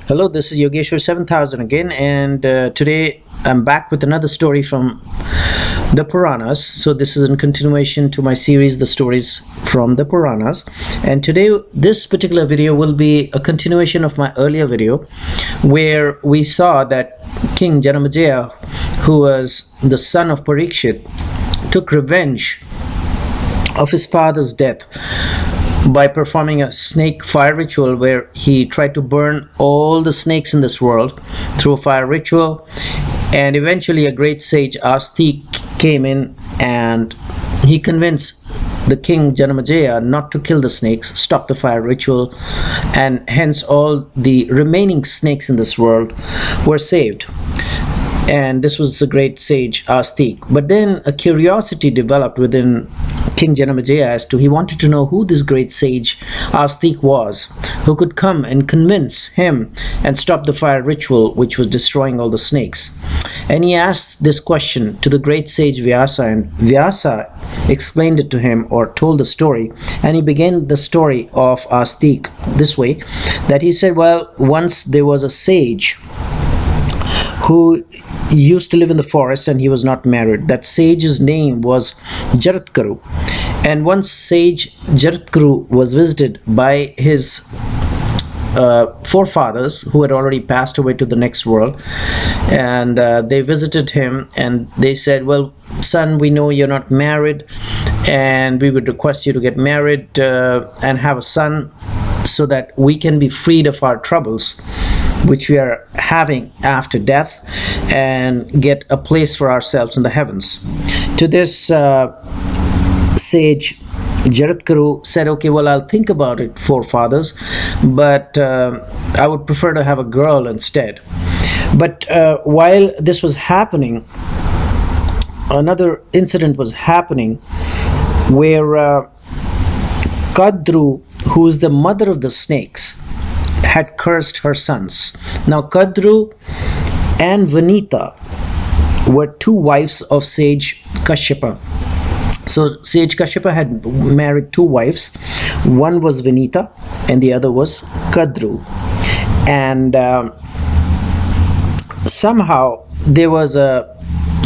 Hello, this is Yogeshwar 7000 again, and today I'm back with another story from the Puranas. So, this is in continuation to my series, The Stories from the Puranas. And today, this particular video will be a continuation of my earlier video where we saw that King Janamejaya, who was the son of Parikshit, took revenge of his father's death by performing a snake fire ritual where he tried to burn all the snakes in this world through a fire ritual. And eventually a great sage Aastik came in and he convinced the king Janamejaya not to kill the snakes, stop the fire ritual, and hence all the remaining snakes in this world were saved. And this was the great sage Aastik. But then a curiosity developed within King Janamejaya as to he wanted to know who this great sage Aastik was, who could come and convince him and stop the fire ritual which was destroying all the snakes. And he asked this question to the great sage Vyasa, and Vyasa explained it to him or told the story. And he began the story of Aastik this way, that he said, well, once there was a sage who used to live in the forest and he was not married. That sage's name was Jaratkaru. And once sage Jaratkaru was visited by his forefathers who had already passed away to the next world, and they visited him and they said, well, son, we know you're not married and we would request you to get married and have a son so that we can be freed of our troubles which we are having after death and get a place for ourselves in the heavens. To this, sage Jaratkaru said, okay, well, I'll think about it, forefathers, but I would prefer to have a girl instead. But while this was happening, another incident was happening where Kadru, who is the mother of the snakes, had cursed her sons. Now Kadru and Vanita were two wives of sage Kashyapa. So sage Kashyapa had married two wives. One was Vanita and the other was Kadru. And somehow there was a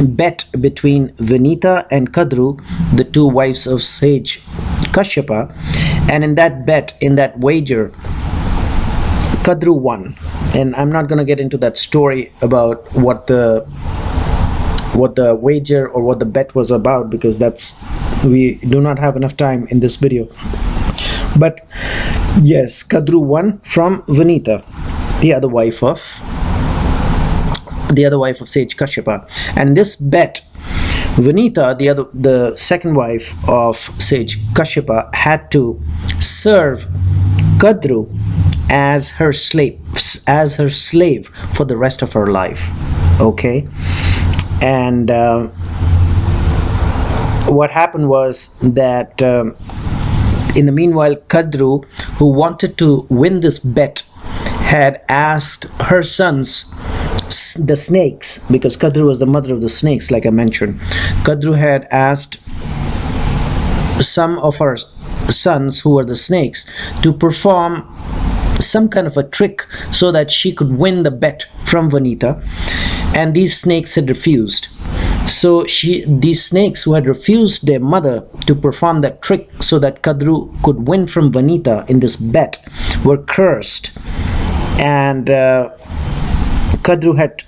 bet between Vanita and Kadru, the two wives of sage Kashyapa. And in that bet, in that wager, Kadru won. And I'm not going to get into that story about what the wager or what the bet was about, because we do not have enough time in this video. But yes, Kadru won from Vanita, the other wife of sage Kashyapa. And this bet, Vanita, the second wife of sage Kashyapa, had to serve Kadru as her slave for the rest of her life. Okay. And what happened was that in the meanwhile, Kadru, who wanted to win this bet, had asked her sons, the snakes, because Kadru was the mother of the snakes, like I mentioned. Kadru had asked some of her sons, who were the snakes, to perform some kind of a trick so that she could win the bet from Vanita, and these snakes had refused. So these snakes who had refused their mother to perform that trick so that Kadru could win from Vanita in this bet were cursed, and Kadru had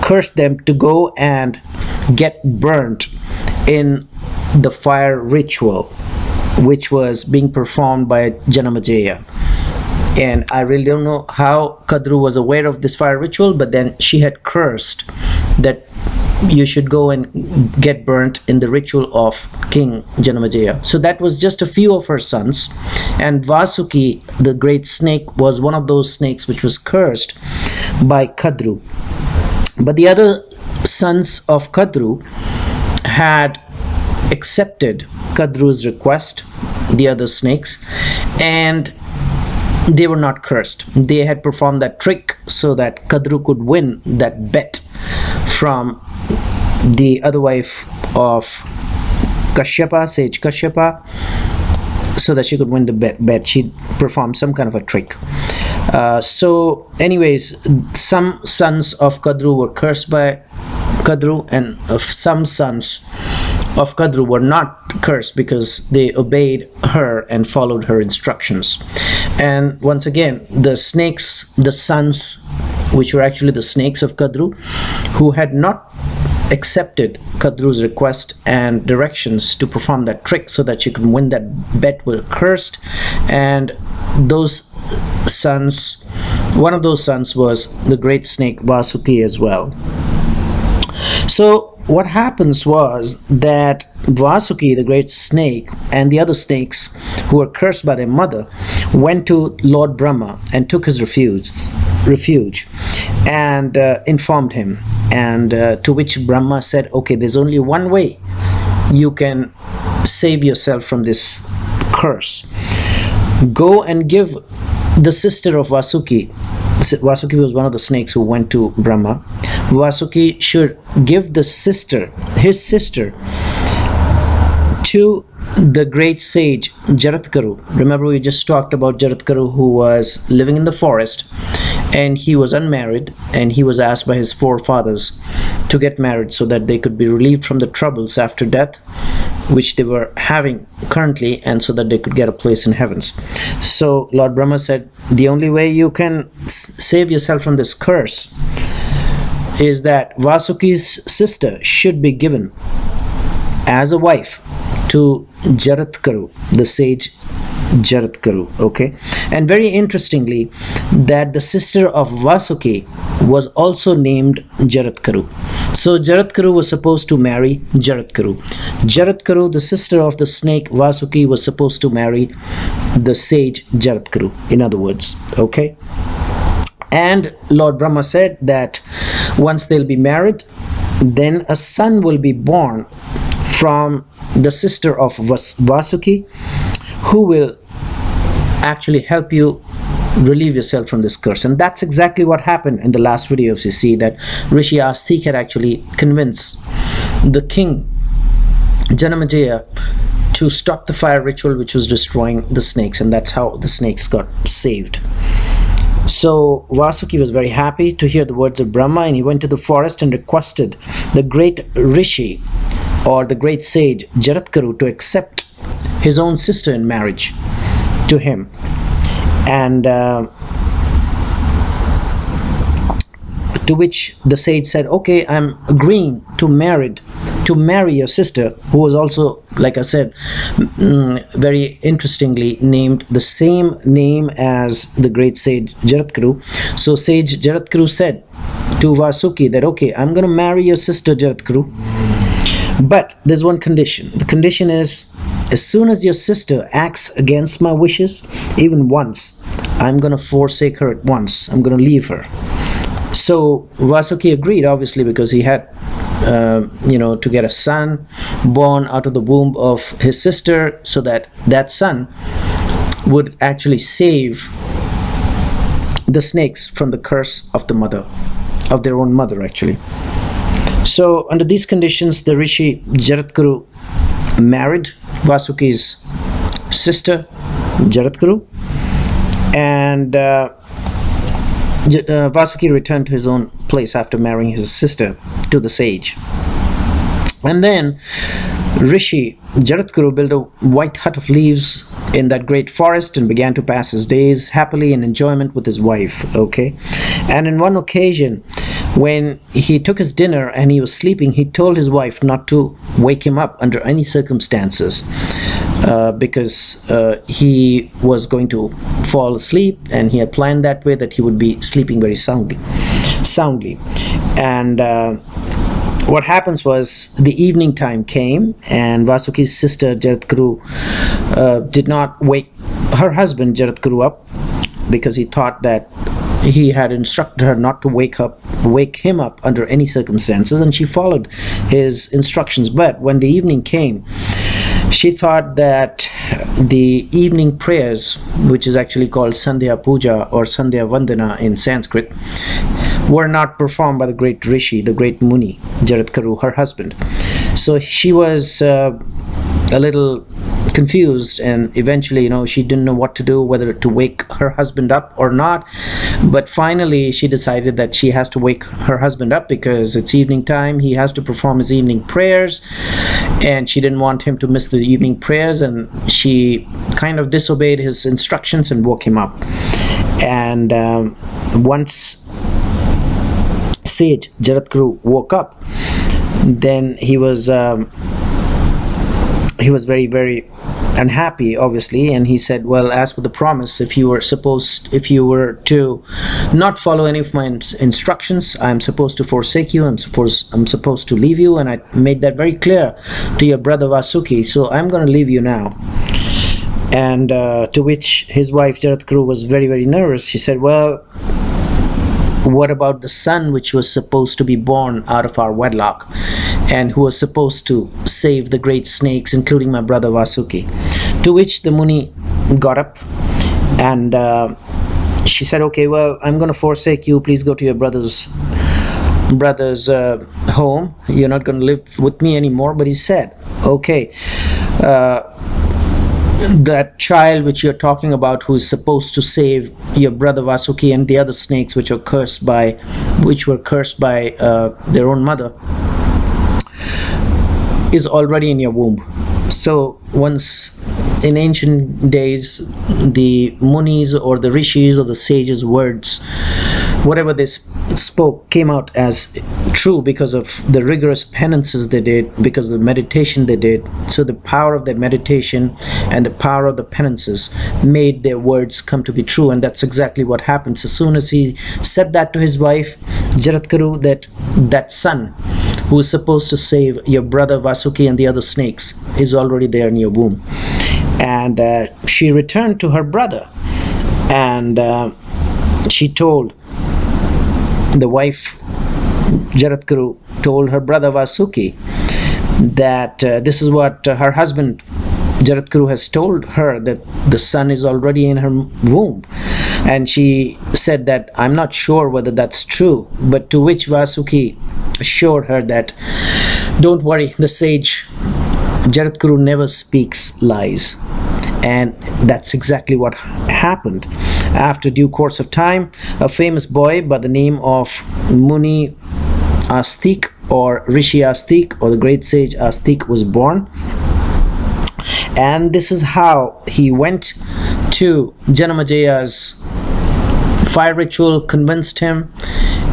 cursed them to go and get burnt in the fire ritual which was being performed by Janamejaya. And I really don't know how Kadru was aware of this fire ritual, but then she had cursed that you should go and get burnt in the ritual of King Janamejaya. So that was just a few of her sons. And Vasuki, the great snake, was one of those snakes which was cursed by Kadru. But the other sons of Kadru had accepted Kadru's request, the other snakes, and they were not cursed. They had performed that trick so that Kadru could win that bet from the other wife of Kashyapa, sage Kashyapa, so that she could win the bet. She performed some kind of a trick. So anyways, some sons of Kadru were cursed by Kadru, and some sons of Kadru were not cursed because they obeyed her and followed her instructions. And once again, the snakes, the sons, which were actually the snakes of Kadru, who had not accepted Kadru's request and directions to perform that trick so that she could win that bet, were cursed. And those sons, one of those sons was the great snake Vasuki as well. So what happens was that Vasuki, the great snake, and the other snakes who were cursed by their mother went to Lord Brahma and took his refuge and informed him, and to which Brahma said, okay, there's only one way you can save yourself from this curse. Go and give the sister of Vasuki. Vasuki was one of the snakes who went to Brahma. Vasuki should give the sister, his sister, to the great sage Jaratkaru. Remember, we just talked about Jaratkaru, who was living in the forest, and he was unmarried, and he was asked by his forefathers to get married so that they could be relieved from the troubles after death which they were having currently, and so that they could get a place in heavens. So Lord Brahma said, the only way you can save yourself from this curse is that Vasuki's sister should be given as a wife to Jaratkaru, the sage Jaratkaru. Okay, and very interestingly, that the sister of Vasuki was also named Jaratkaru. So Jaratkaru was supposed to marry Jaratkaru. Jaratkaru, the sister of the snake Vasuki, was supposed to marry the sage Jaratkaru, in other words. Okay, and Lord Brahma said that once they'll be married, then a son will be born from the sister of Vasuki, who will actually help you relieve yourself from this curse. And that's exactly what happened in the last video. You see that Sage Aastik had actually convinced the king Janamejaya to stop the fire ritual which was destroying the snakes, and that's how the snakes got saved. So Vasuki was very happy to hear the words of Brahma, and he went to the forest and requested the great rishi, or the great sage Jaratkaru, to accept his own sister in marriage to him. And to which the sage said, okay, I'm agreeing to marry your sister, who was also, like I said, very interestingly named the same name as the great sage Jaratkaru. So sage Jaratkaru said to Vasuki that, okay, I'm going to marry your sister Jaratkaru, but there's one condition. The condition is, as soon as your sister acts against my wishes, even once, I'm going to forsake her at once. I'm going to leave her. So Vasuki agreed, obviously, because he had, to get a son born out of the womb of his sister, so that that son would actually save the snakes from the curse of the mother, of their own mother, actually. So under these conditions, the Rishi Jaratkaru married Vasuki's sister Jaratkaru, and Vasuki returned to his own place after marrying his sister to the sage. And then Rishi Jaratkaru built a white hut of leaves in that great forest and began to pass his days happily in enjoyment with his wife. Okay, and in one occasion, when he took his dinner and he was sleeping, he told his wife not to wake him up under any circumstances, because he was going to fall asleep, and he had planned that way that he would be sleeping very soundly. And what happens was, the evening time came, and Vasuki's sister Jaratkaru did not wake her husband Jaratkaru up, because he thought that he had instructed her not to wake him up under any circumstances, and she followed his instructions. But when the evening came, she thought that the evening prayers, which is actually called Sandhya Puja or Sandhya Vandana in Sanskrit, were not performed by the great Rishi, the great Muni, Jaratkaru, her husband. So she was a little confused, and eventually, she didn't know what to do, whether to wake her husband up or not. But finally she decided that she has to wake her husband up because it's evening time. He has to perform his evening prayers, and she didn't want him to miss the evening prayers, and she kind of disobeyed his instructions and woke him up. And once Sage Jaratkuru woke up, then he was very, very unhappy, obviously, and he said, well, as for the promise, if you were to not follow any of my instructions, I'm supposed to forsake you, I'm supposed to leave you, and I made that very clear to your brother Vasuki, so I'm going to leave you now. And to which his wife Jaratkuru was very, very nervous. She said, well, what about the son which was supposed to be born out of our wedlock, and who was supposed to save the great snakes, including my brother Vasuki? To which the Muni got up, and she said, okay, well, I'm going to forsake you. Please go to your brother's home. You're not going to live with me anymore. But he said, okay, that child which you're talking about, who is supposed to save your brother Vasuki and the other snakes which were cursed by their own mother, is already in your womb. So once in ancient days, the munis or the rishis or the sages' words, whatever they spoke, came out as true because of the rigorous penances they did, because of the meditation they did. So the power of their meditation and the power of the penances made their words come to be true, and that's exactly what happens. As soon as he said that to his wife Jaratkuru, that son who is supposed to save your brother Vasuki and the other snakes is already there in your womb. And she returned to her brother, and she told the wife Jaratkuru told her brother Vasuki that this is what her husband Jaratkuru has told her, that the son is already in her womb. And she said that, I'm not sure whether that's true. But to which Vasuki assured her that, don't worry, the sage Jaratkuru never speaks lies. And that's exactly what happened. After due course of time, a famous boy by the name of Muni Aastik or Rishi Aastik or the great sage Aastik was born. And this is how he went to Janamajaya's fire ritual, convinced him,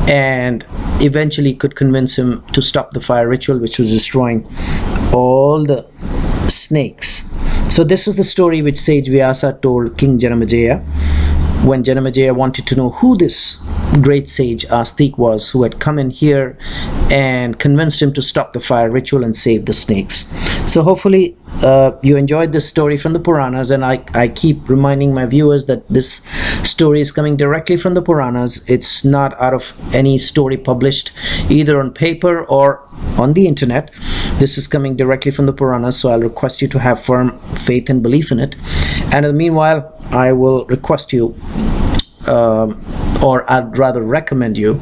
and eventually could convince him to stop the fire ritual, which was destroying all the snakes. So this is the story which Sage Vyasa told King Janamajaya when Janamajaya wanted to know who this great sage Aastik was, who had come in here and convinced him to stop the fire ritual and save the snakes. So hopefully you enjoyed this story from the Puranas, and I keep reminding my viewers that this story is coming directly from the Puranas. It's not out of any story published either on paper or on the internet. This is coming directly from the Puranas, so I'll request you to have firm faith and belief in it. And in the meanwhile, I will request you, or I'd rather recommend you,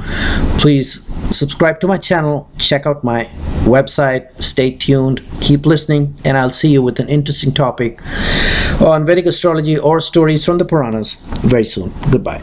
please subscribe to my channel, check out my website, stay tuned, keep listening, and I'll see you with an interesting topic on Vedic astrology or stories from the Puranas very soon. Goodbye.